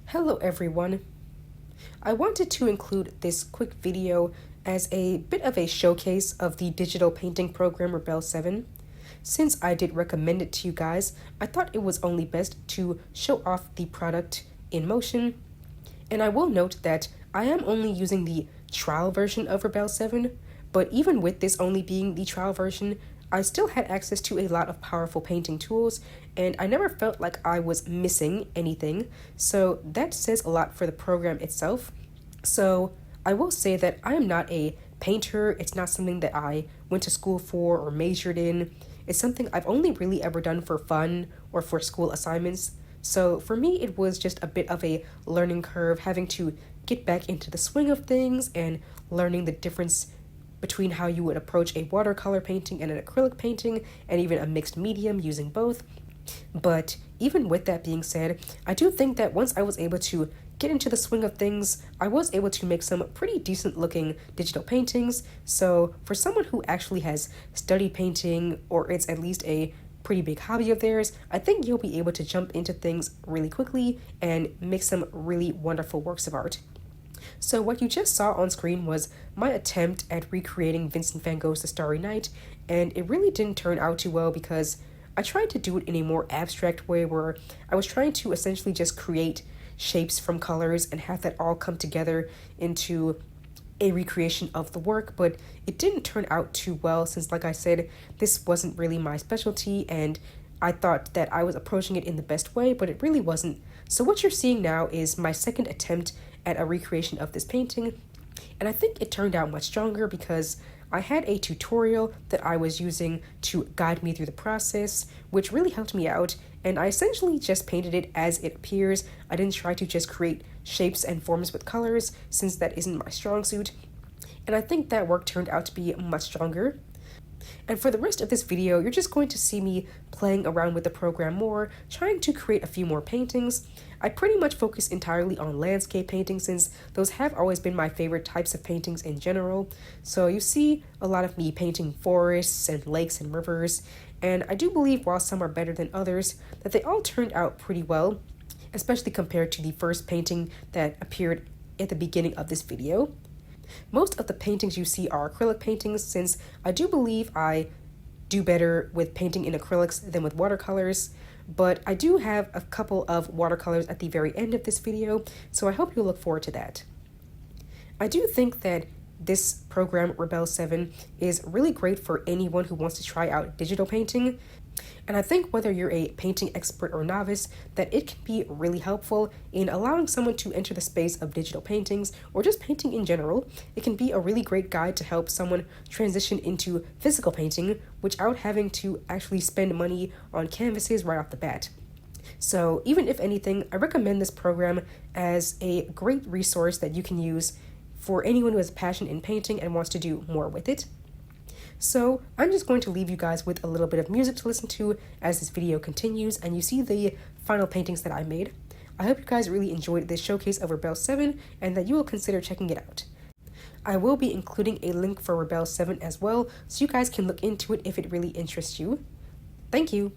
Hello everyone. I wanted to include this quick video as a bit of a showcase of the digital painting program Rebelle7. Since I did recommend it to you guys, I thought it was only best to show off the product in motion. And I will note that I am only using the trial version of Rebelle7, but even with this only being the trial version, I still had access to a lot of powerful painting tools, and I never felt like I was missing anything, so that says a lot for the program itself. So I will say that I am not a painter. It's not something that I went to school for or majored in. It's something I've only really ever done for fun or for school assignments. So for me, it was just a bit of a learning curve, having to get back into the swing of things and learning the difference between how you would approach a watercolor painting and an acrylic painting, and even a mixed medium using both. But even with that being said, I do think that once I was able to get into the swing of things, I was able to make some pretty decent looking digital paintings. So for someone who actually has studied painting, or it's at least a pretty big hobby of theirs, I think you'll be able to jump into things really quickly and make some really wonderful works of art. So what you just saw on screen was my attempt at recreating Vincent van Gogh's The Starry Night, and it really didn't turn out too well because I tried to do it in a more abstract way where I was trying to essentially just create shapes from colors and have that all come together into a recreation of the work, but it didn't turn out too well since, like I said, this wasn't really my specialty, and I thought that I was approaching it in the best way, but it really wasn't. So what you're seeing now is my second attempt at a recreation of this painting, and I think it turned out much stronger because I had a tutorial that I was using to guide me through the process, which really helped me out, and I essentially just painted it as it appears. I didn't try to just create shapes and forms with colors, since that isn't my strong suit, and I think that work turned out to be much stronger. And for the rest of this video, you're just going to see me playing around with the program more, trying to create a few more paintings. I pretty much focus entirely on landscape paintings since those have always been my favorite types of paintings in general. So you see a lot of me painting forests and lakes and rivers, and I do believe while some are better than others, that they all turned out pretty well, especially compared to the first painting that appeared at the beginning of this video. Most of the paintings you see are acrylic paintings, since I do believe I do better with painting in acrylics than with watercolors, but I do have a couple of watercolors at the very end of this video, so I hope you'll look forward to that. I do think that this program, Rebelle7, is really great for anyone who wants to try out digital painting. And I think whether you're a painting expert or novice, that it can be really helpful in allowing someone to enter the space of digital paintings or just painting in general. It can be a really great guide to help someone transition into physical painting without having to actually spend money on canvases right off the bat. So even if anything, I recommend this program as a great resource that you can use for anyone who has a passion in painting and wants to do more with it. So I'm just going to leave you guys with a little bit of music to listen to as this video continues and you see the final paintings that I made. I hope you guys really enjoyed this showcase of Rebelle7 and that you will consider checking it out. I will be including a link for Rebelle7 as well, so you guys can look into it if it really interests you. Thank you!